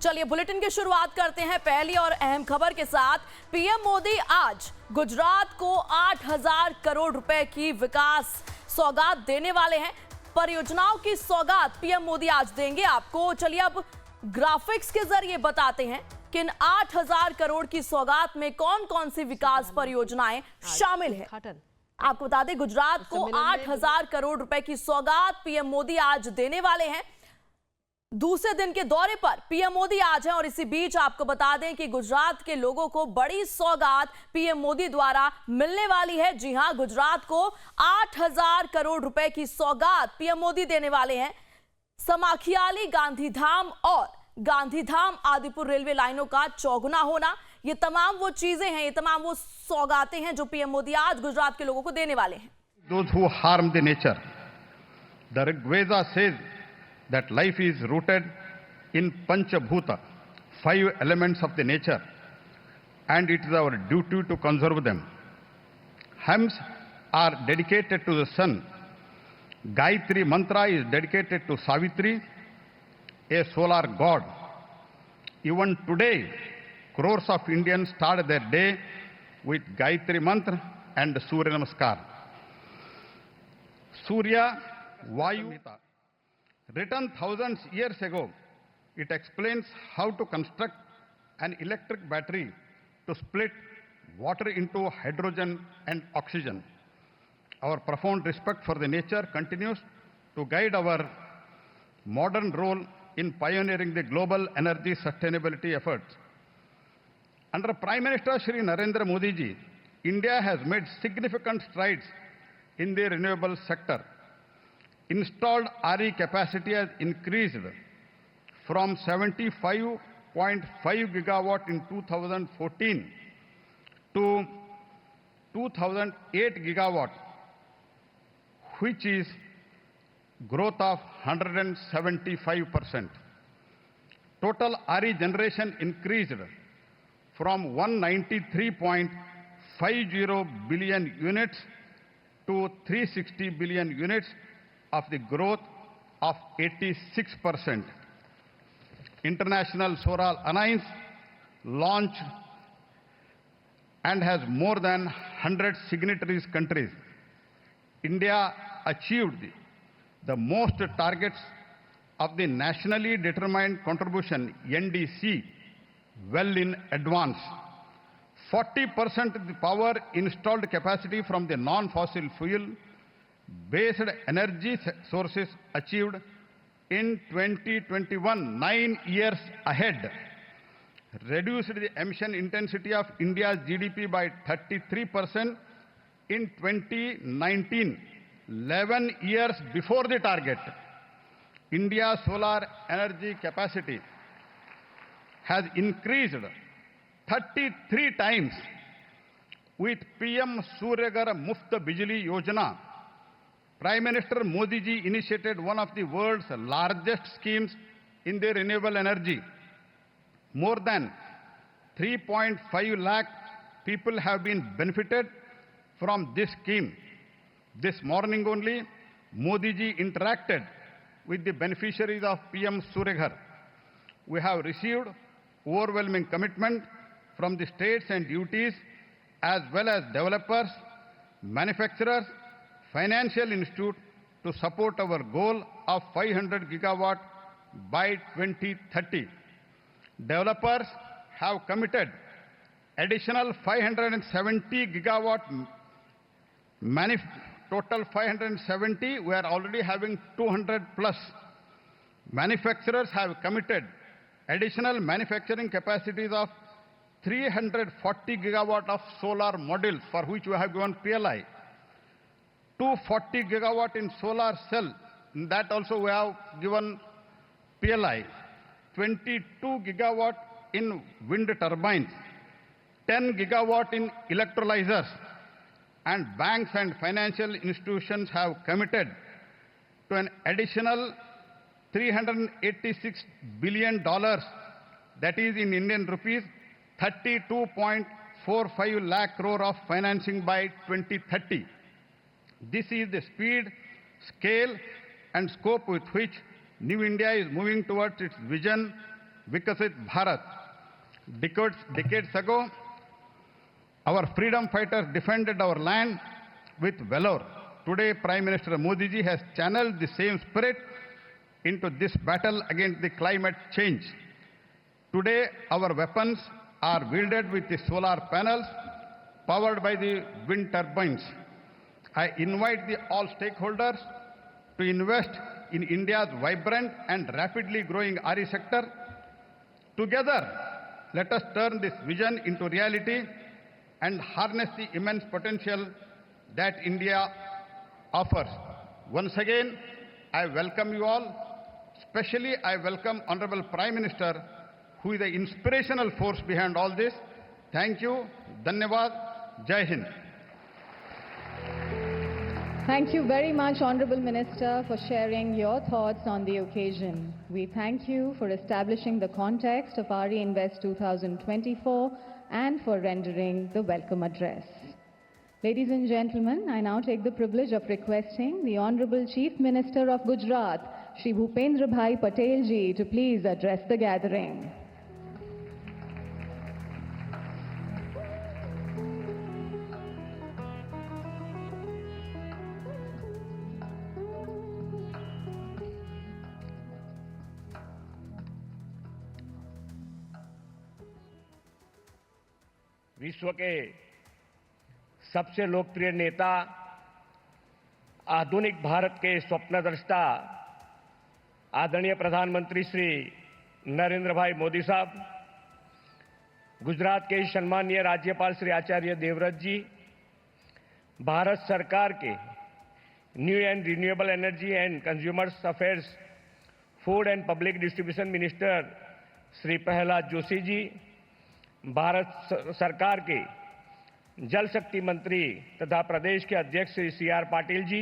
चलिए बुलेटिन की शुरुआत करते हैं पहली और अहम खबर के साथ। पीएम मोदी आज गुजरात को 8,000 करोड़ रुपए की विकास सौगात देने वाले हैं। परियोजनाओं की सौगात पीएम मोदी आज देंगे आपको। चलिए अब ग्राफिक्स के जरिए बताते हैं कि इन 8,000 करोड़ की सौगात में कौन कौन सी विकास परियोजनाएं शामिल है। आपको बता दें गुजरात को 8,000 करोड़ रुपए की सौगात पीएम मोदी आज देने वाले हैं। दूसरे दिन के दौरे पर पीएम मोदी आज हैं और इसी बीच आपको बता दें कि गुजरात के लोगों को बड़ी सौगात पीएम मोदी द्वारा मिलने वाली है। जी हां, गुजरात को 8,000 करोड़ रुपए की सौगात पीएम मोदी देने वाले हैं। समाखियाली, गांधीधाम और गांधीधाम आदिपुर रेलवे लाइनों का चौगुना होना, ये तमाम वो चीजें हैं, ये तमाम वो सौगातें हैं जो पीएम मोदी आज गुजरात के लोगों को देने वाले हैं। Those who harm the nature. The Rigveda says that life is rooted in Panchabhuta, 5 elements of the nature, and it is our duty to conserve them. Hymns are dedicated to the sun. Gayatri mantra is dedicated to Savitri, a solar god. Even today, crores of Indians start their day with Gayatri mantra and Surya Namaskar. Surya Vayu, written thousands years ago, it explains how to construct an electric battery to split water into hydrogen and oxygen. Our profound respect for the nature continues to guide our modern role in pioneering the global energy sustainability efforts. Under Prime Minister Shri Narendra Modi ji, India has made significant strides in the renewable sector. Installed RE capacity has increased from 75.5 gigawatt in 2014 to 2008 gigawatt, which is growth of 175%. Total RE generation increased from 193.50 billion units to 360 billion units, of the growth of 86%. International Solar Alliance launched and has more than 100 signatories countries. India achieved the most targets of the nationally determined contribution NDC well in advance. 40% of the power installed capacity from the non-fossil fuel based energy sources achieved in 2021, 9 years ahead, reduced the emission intensity of India's GDP by 33% in 2019, 11 years before the target. India's solar energy capacity has increased 33 times with PM Suryaghar Muft Bijli Yojana. Prime Minister Modi ji initiated one of the world's largest schemes in the renewable energy. More than 3.5 lakh people have been benefited from this scheme. This morning only, Modi ji interacted with the beneficiaries of PM Suryaghar. We have received overwhelming commitment from the states and UTs as well as developers, manufacturers, financial institute to support our goal of 500 gigawatt by 2030. Developers have committed additional 570 gigawatt, total 570, we are already having 200 plus. Manufacturers have committed additional manufacturing capacities of 340 gigawatt of solar modules, for which we have given PLI. 240 gigawatt in solar cell, in that also we have given PLI. 22 gigawatt in wind turbines, 10 gigawatt in electrolyzers, and banks and financial institutions have committed to an additional $386 billion, that is in Indian rupees 32.45 lakh crore of financing by 2030. This is the speed, scale, and scope with which New India is moving towards its vision Vikasit Bharat. Decades ago, our freedom fighters defended our land with valor. Today, Prime Minister Modi ji has channeled the same spirit into this battle against the climate change. Today, our weapons are wielded with the solar panels powered by the wind turbines. I invite all stakeholders to invest in India's vibrant and rapidly growing RE sector. Together, let us turn this vision into reality and harness the immense potential that India offers. Once again, I welcome you all. Especially, I welcome Honorable Prime Minister, who is the inspirational force behind all this. Thank you. Dhanyavad. Jai Hind. Thank you very much, Honorable Minister, for sharing your thoughts on the occasion. We thank you for establishing the context of RE Invest 2024 and for rendering the welcome address. Ladies and gentlemen, I now take the privilege of requesting the Honorable Chief Minister of Gujarat, Shri Bhupendra Bhai Patel ji, to please address the gathering. विश्व के सबसे लोकप्रिय नेता, आधुनिक भारत के स्वप्नद्रष्टा आदरणीय प्रधानमंत्री श्री नरेंद्र भाई मोदी साहब, गुजरात के सम्मानीय राज्यपाल श्री आचार्य देवव्रत जी, भारत सरकार के new and renewable energy and consumers affairs, food and public distribution minister Shri Prahlad Joshi ji, Bharat सरकार के जल शक्ति मंत्री तथा प्रदेश के अध्यक्ष श्री सी.आर. पाटिल जी,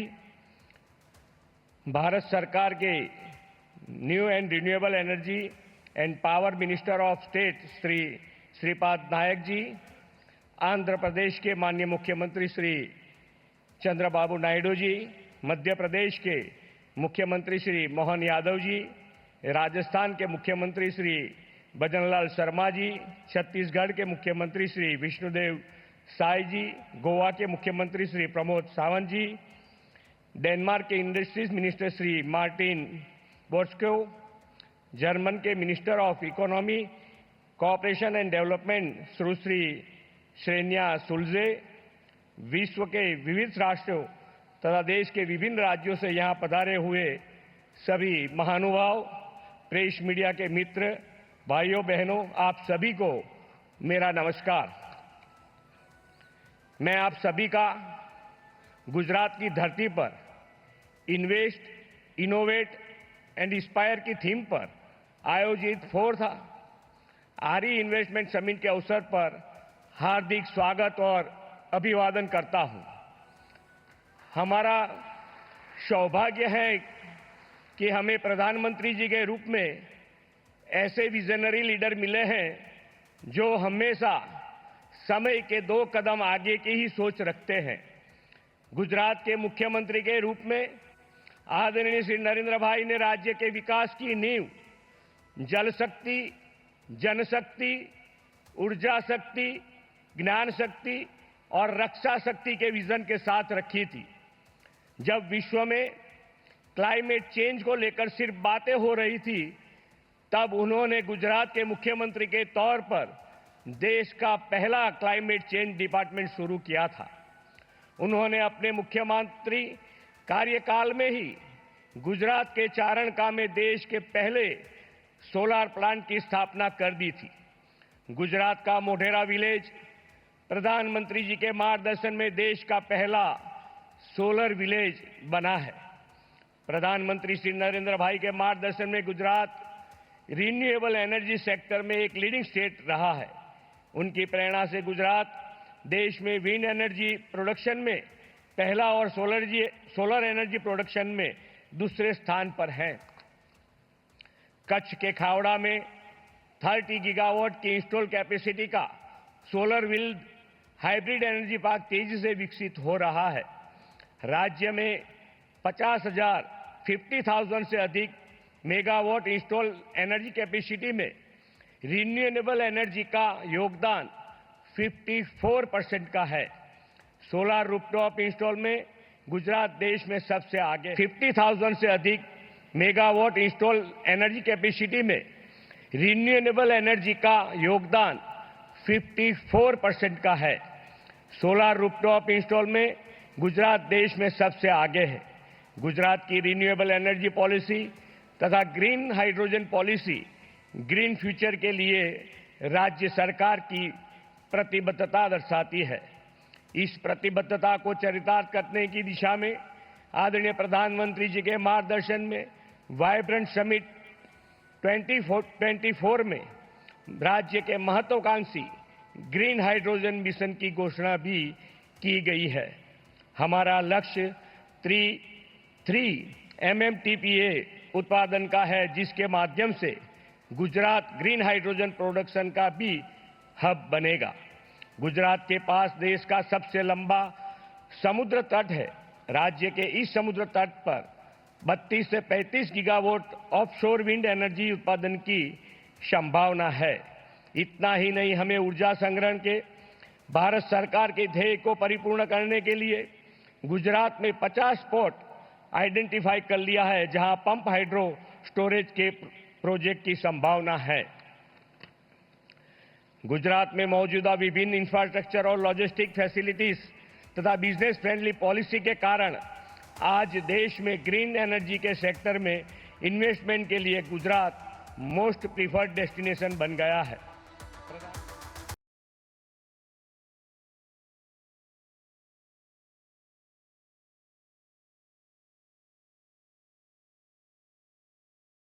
भारत सरकार के new and renewable energy and power minister of state Shri Shripad Naik ji, Andhra Pradesh के माननीय मुख्यमंत्री श्री चंद्रबाबू नायडू जी, मध्य प्रदेश के मुख्यमंत्री श्री मोहन यादव जी, राजस्थान के मुख्यमंत्री श्री भजनलाल शर्मा जी, छत्तीसगढ़ के मुख्यमंत्री श्री विष्णुदेव साय जी, गोवा के मुख्यमंत्री श्री प्रमोद सावंत जी, डेनमार्क के industries minister Shri Martin Borsko, German के minister of economy, cooperation and development Sushri श्रेन्या सुलजे, विश्व के विविध राष्ट्रों तथा देश के विभिन्न राज्यों से यहां पधारे हुए सभी महानुभाव, प्रेस मीडिया के मित्र, भाइयों बहनों, आप सभी को मेरा नमस्कार। मैं आप सभी का गुजरात की धरती पर इन्वेस्ट, इनोवेट एंड इंस्पायर की थीम पर आयोजित 4th RE इन्वेस्टमेंट समिट के अवसर पर हार्दिक स्वागत और अभिवादन करता हूं। हमारा सौभाग्य है कि हमें प्रधानमंत्री जी के रूप में ऐसे विजनरी लीडर मिले हैं जो हमेशा समय के 2 कदम आगे की ही सोच रखते हैं। गुजरात के मुख्यमंत्री के रूप में आदरणीय श्री नरेंद्र भाई ने राज्य के विकास की नींव जल शक्ति, जनशक्ति, ऊर्जा शक्ति, ज्ञान शक्ति और रक्षा शक्ति के विजन के साथ रखी थी। जब विश्व में क्लाइमेट चेंज को लेकर सिर्फ बातें हो रही थी, तब उन्होंने गुजरात के मुख्यमंत्री के तौर पर देश का पहला क्लाइमेट चेंज डिपार्टमेंट शुरू किया था। उन्होंने अपने मुख्यमंत्री कार्यकाल में ही गुजरात के चारणका में देश के पहले सोलर प्लांट की स्थापना कर दी थी। गुजरात का मोढेरा विलेज प्रधानमंत्री जी के मार्गदर्शन में देश का पहला सोलर विलेज बना है। प्रधानमंत्री श्री नरेंद्र भाई के मार्गदर्शन में गुजरात रिन्यूएबल एनर्जी सेक्टर में एक लीडिंग स्टेट रहा है। उनकी प्रेरणा से गुजरात देश में विंड एनर्जी प्रोडक्शन में पहला और सोलर एनर्जी प्रोडक्शन में दूसरे स्थान पर है। कच्छ के खावड़ा में 30 गीगावाट की इंस्टॉल कैपेसिटी का solar wind hybrid energy park तेजी से विकसित हो रहा है। राज्य में 50,000 से अधिक मेगावाट इंस्टॉल एनर्जी कैपेसिटी में रिन्यूएबल एनर्जी का योगदान 54% का है। सोलर रूफटॉप इंस्टॉल में गुजरात देश में सबसे आगे। 50,000 से अधिक मेगावाट इंस्टॉल एनर्जी कैपेसिटी में रिन्यूएबल एनर्जी का योगदान 54% का है। सोलर रूफटॉप इंस्टॉल में गुजरात देश में सबसे आगे है। गुजरात की रिन्यूएबल एनर्जी पॉलिसी तथा green hydrogen policy green future के लिए राज्य सरकार की प्रतिबद्धता दर्शाती है। इस प्रतिबद्धता को चरितार्थ करने की दिशा में आदरणीय प्रधानमंत्री जी के मार्गदर्शन में वाइब्रेंट समिट 2024 में राज्य के महत्वाकांक्षी ग्रीन हाइड्रोजन मिशन की घोषणा भी की गई है। हमारा लक्ष्य 3 MMTPA उत्पादन का है, जिसके माध्यम से गुजरात ग्रीन हाइड्रोजन प्रोडक्शन का भी हब बनेगा। गुजरात के पास देश का सबसे लंबा समुद्र तट है। राज्य के इस समुद्र तट पर 32 से 35 गीगावाट ऑफशोर विंड एनर्जी उत्पादन की संभावना है। इतना ही नहीं, हमें ऊर्जा संग्रहण के भारत सरकार के ध्येय को परिपूर्ण करने के लिए गुजरात में 50 स्पॉट आइडेंटिफाई कर लिया है, जहां पंप हाइड्रो स्टोरेज के प्रोजेक्ट की संभावना है। गुजरात में मौजूदा विभिन्न इंफ्रास्ट्रक्चर और लॉजिस्टिक फैसिलिटीज तथा बिजनेस फ्रेंडली पॉलिसी के कारण आज देश में ग्रीन एनर्जी के सेक्टर में इन्वेस्टमेंट के लिए गुजरात मोस्ट प्रीफर्ड डेस्टिनेशन बन गया है।